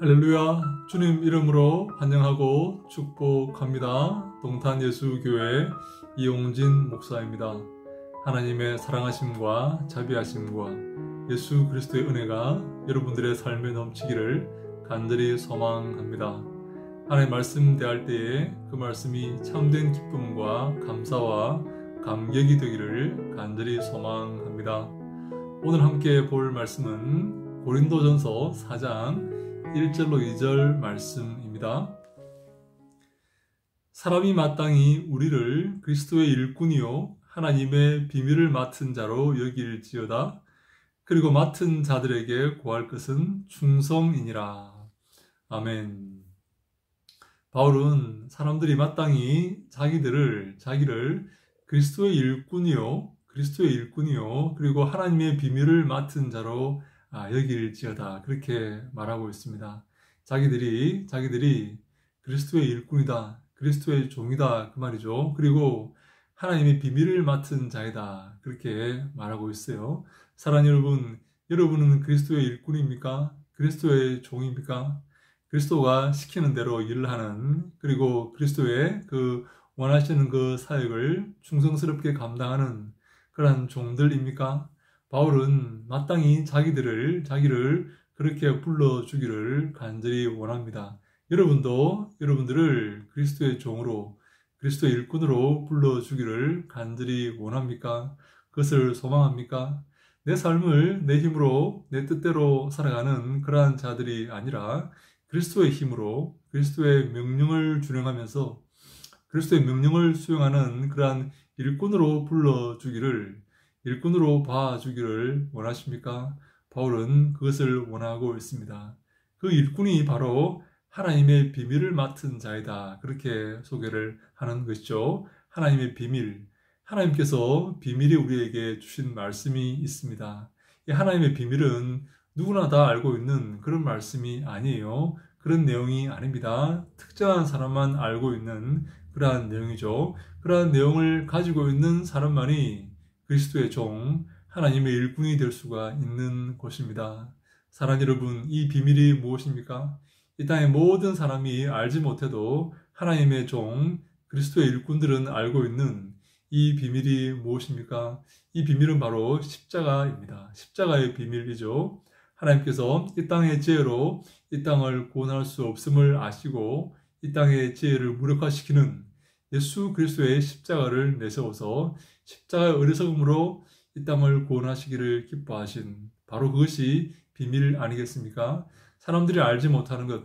할렐루야. 주님 이름으로 환영하고 축복합니다. 동탄예수교회 이용진 목사입니다. 하나님의 사랑하심과 자비하심과 예수 그리스도의 은혜가 여러분들의 삶에 넘치기를 간절히 소망합니다. 하나님 말씀 대할 때에 그 말씀이 참된 기쁨과 감사와 감격이 되기를 간절히 소망합니다. 오늘 함께 볼 말씀은 고린도전서 4장 1절로 2절 말씀입니다. 사람이 마땅히 우리를 그리스도의 일꾼이요 하나님의 비밀을 맡은 자로 여길지어다. 그리고 맡은 자들에게 구할 것은 충성이니라. 아멘. 바울은 사람들이 마땅히 자기를 그리스도의 일꾼이요 그리고 하나님의 비밀을 맡은 자로 여길지어다 그렇게 말하고 있습니다. 자기들이 그리스도의 일꾼이다, 그리스도의 종이다 그 말이죠. 그리고 하나님의 비밀을 맡은 자이다 그렇게 말하고 있어요. 사랑하는 여러분은 그리스도의 일꾼입니까? 그리스도의 종입니까? 그리스도가 시키는 대로 일을 하는, 그리고 그리스도의 그 원하시는 그 사역을 충성스럽게 감당하는 그러한 종들입니까? 바울은 마땅히 자기를 그렇게 불러주기를 간절히 원합니다. 여러분들을 그리스도의 종으로, 그리스도의 일꾼으로 불러주기를 간절히 원합니까? 그것을 소망합니까? 내 삶을 내 힘으로, 내 뜻대로 살아가는 그러한 자들이 아니라 그리스도의 힘으로, 그리스도의 명령을 준행하면서 그리스도의 명령을 수행하는 그러한 일꾼으로 일꾼으로 봐주기를 원하십니까? 바울은 그것을 원하고 있습니다. 그 일꾼이 바로 하나님의 비밀을 맡은 자이다. 그렇게 소개를 하는 것이죠. 하나님의 비밀. 하나님께서 비밀이 우리에게 주신 말씀이 있습니다. 이 하나님의 비밀은 누구나 다 알고 있는 그런 말씀이 아니에요. 그런 내용이 아닙니다. 특정한 사람만 알고 있는 그러한 내용이죠. 그러한 내용을 가지고 있는 사람만이 그리스도의 종, 하나님의 일꾼이 될 수가 있는 것입니다. 사랑하는 여러분, 이 비밀이 무엇입니까? 이 땅의 모든 사람이 알지 못해도 하나님의 종, 그리스도의 일꾼들은 알고 있는 이 비밀이 무엇입니까? 이 비밀은 바로 십자가입니다. 십자가의 비밀이죠. 하나님께서 이 땅의 죄로 이 땅을 구원할 수 없음을 아시고 이 땅의 죄를 무력화시키는 예수 그리스도의 십자가를 내세워서 십자가의 어리석음으로 이 땅을 구원하시기를 기뻐하신 바로 그것이 비밀 아니겠습니까? 사람들이 알지 못하는 것,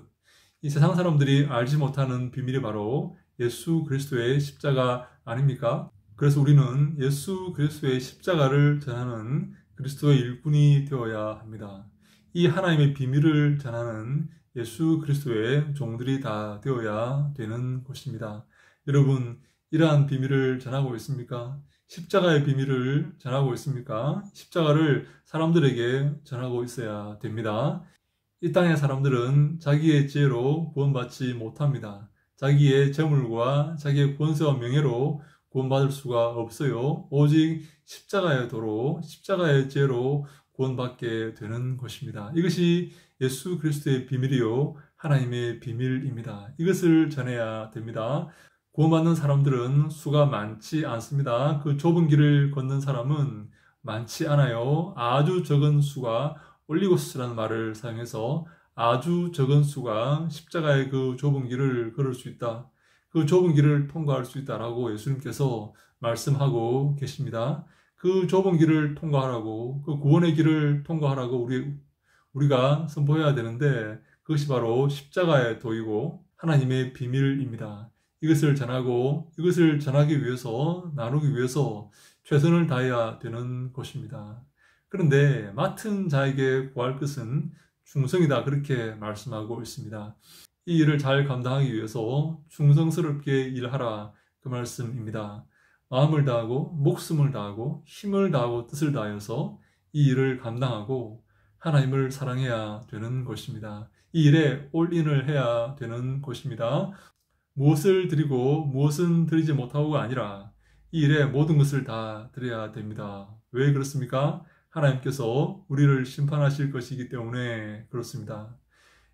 이 세상 사람들이 알지 못하는 비밀이 바로 예수 그리스도의 십자가 아닙니까? 그래서 우리는 예수 그리스도의 십자가를 전하는 그리스도의 일꾼이 되어야 합니다. 이 하나님의 비밀을 전하는 예수 그리스도의 종들이 다 되어야 되는 것입니다. 여러분, 이러한 비밀을 전하고 있습니까? 십자가의 비밀을 전하고 있습니까? 십자가를 사람들에게 전하고 있어야 됩니다. 이 땅의 사람들은 자기의 지혜로 구원받지 못합니다. 자기의 재물과 자기의 권세와 명예로 구원받을 수가 없어요. 오직 십자가의 도로, 십자가의 지혜로 구원받게 되는 것입니다. 이것이 예수 그리스도의 비밀이요 하나님의 비밀입니다. 이것을 전해야 됩니다. 구원받는 사람들은 수가 많지 않습니다. 그 좁은 길을 걷는 사람은 많지 않아요. 아주 적은 수가, 올리고스라는 말을 사용해서 아주 적은 수가 십자가의 그 좁은 길을 걸을 수 있다. 그 좁은 길을 통과할 수 있다라고 예수님께서 말씀하고 계십니다. 그 좁은 길을 통과하라고, 그 구원의 길을 통과하라고 우리가 선포해야 되는데 그것이 바로 십자가의 도이고 하나님의 비밀입니다. 이것을 전하기 위해서, 나누기 위해서 최선을 다해야 되는 것입니다. 그런데 맡은 자에게 구할 것은 충성이다 그렇게 말씀하고 있습니다. 이 일을 잘 감당하기 위해서 충성스럽게 일하라 그 말씀입니다. 마음을 다하고 목숨을 다하고 힘을 다하고 뜻을 다하여서 이 일을 감당하고 하나님을 사랑해야 되는 것입니다. 이 일에 올인을 해야 되는 것입니다. 무엇을 드리고 무엇은 드리지 못하고가 아니라 이 일에 모든 것을 다 드려야 됩니다. 왜 그렇습니까? 하나님께서 우리를 심판하실 것이기 때문에 그렇습니다.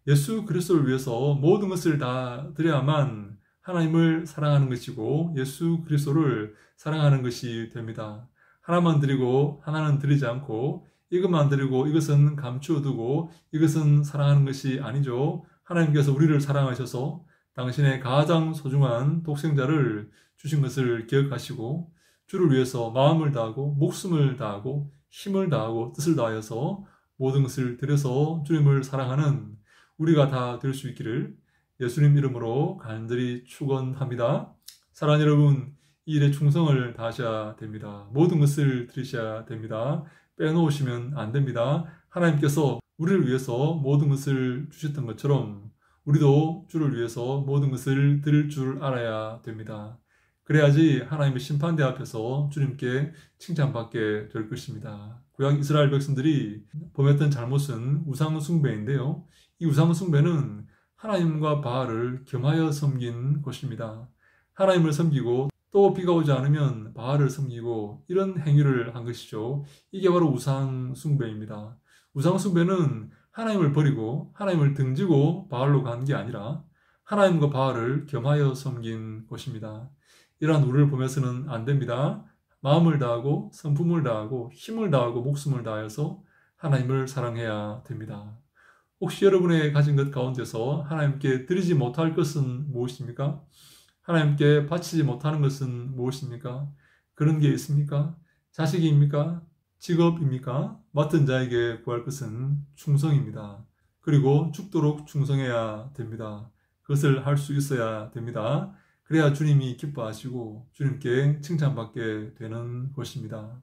예수 그리스도를 위해서 모든 것을 다 드려야만 하나님을 사랑하는 것이고 예수 그리스도를 사랑하는 것이 됩니다. 하나만 드리고 하나는 드리지 않고 이것만 드리고 이것은 감추어두고 이것은 사랑하는 것이 아니죠. 하나님께서 우리를 사랑하셔서 당신의 가장 소중한 독생자를 주신 것을 기억하시고 주를 위해서 마음을 다하고 목숨을 다하고 힘을 다하고 뜻을 다하여서 모든 것을 들여서 주님을 사랑하는 우리가 다 될 수 있기를 예수님 이름으로 간절히 축원합니다. 사랑하는 여러분, 이 일에 충성을 다하셔야 됩니다. 모든 것을 드리셔야 됩니다. 빼놓으시면 안 됩니다. 하나님께서 우리를 위해서 모든 것을 주셨던 것처럼 우리도 주를 위해서 모든 것을 드릴 줄 알아야 됩니다. 그래야지 하나님의 심판대 앞에서 주님께 칭찬받게 될 것입니다. 구약 이스라엘 백성들이 범했던 잘못은 우상 숭배인데요. 이 우상 숭배는 하나님과 바알을 겸하여 섬긴 것입니다. 하나님을 섬기고 또 비가 오지 않으면 바알을 섬기고 이런 행위를 한 것이죠. 이게 바로 우상 숭배입니다. 우상 숭배는 하나님을 버리고 하나님을 등지고 바알로 간 게 아니라 하나님과 바알을 겸하여 섬긴 것입니다. 이러한 우리를 보면서는 안 됩니다. 마음을 다하고 성품을 다하고 힘을 다하고 목숨을 다하여서 하나님을 사랑해야 됩니다. 혹시 여러분의 가진 것 가운데서 하나님께 드리지 못할 것은 무엇입니까? 하나님께 바치지 못하는 것은 무엇입니까? 그런 게 있습니까? 자식입니까? 직업입니까? 맡은 자에게 구할 것은 충성입니다. 그리고 죽도록 충성해야 됩니다. 그것을 할 수 있어야 됩니다. 그래야 주님이 기뻐하시고 주님께 칭찬받게 되는 것입니다.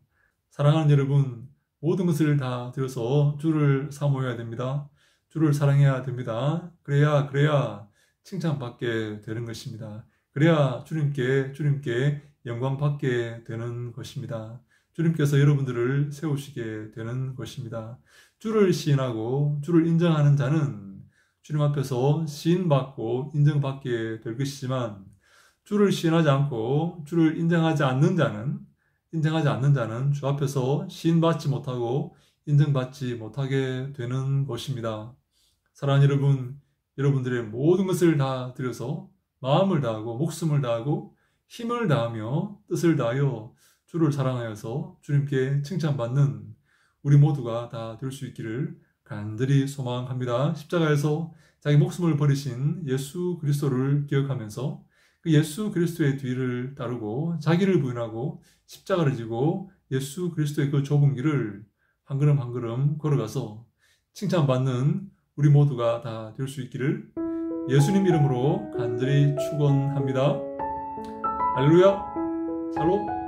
사랑하는 여러분, 모든 것을 다 드려서 주를 사모해야 됩니다. 주를 사랑해야 됩니다. 그래야 칭찬받게 되는 것입니다. 그래야 주님께 영광 받게 되는 것입니다. 주님께서 여러분들을 세우시게 되는 것입니다. 주를 시인하고 주를 인정하는 자는 주님 앞에서 시인받고 인정받게 될 것이지만 주를 시인하지 않고 주를 인정하지 않는 자는 주 앞에서 시인받지 못하고 인정받지 못하게 되는 것입니다. 사랑하는 여러분, 여러분들의 모든 것을 다 드려서 마음을 다하고 목숨을 다하고 힘을 다하며 뜻을 다하여 주를 사랑하여서 주님께 칭찬받는 우리 모두가 다 될 수 있기를 간절히 소망합니다. 십자가에서 자기 목숨을 버리신 예수 그리스도를 기억하면서 그 예수 그리스도의 뒤를 따르고 자기를 부인하고 십자가를 지고 예수 그리스도의 그 좁은 길을 한 걸음 한 걸음 걸어가서 칭찬받는 우리 모두가 다 될 수 있기를 예수님 이름으로 간절히 축원합니다. 할렐루야. 샬롬.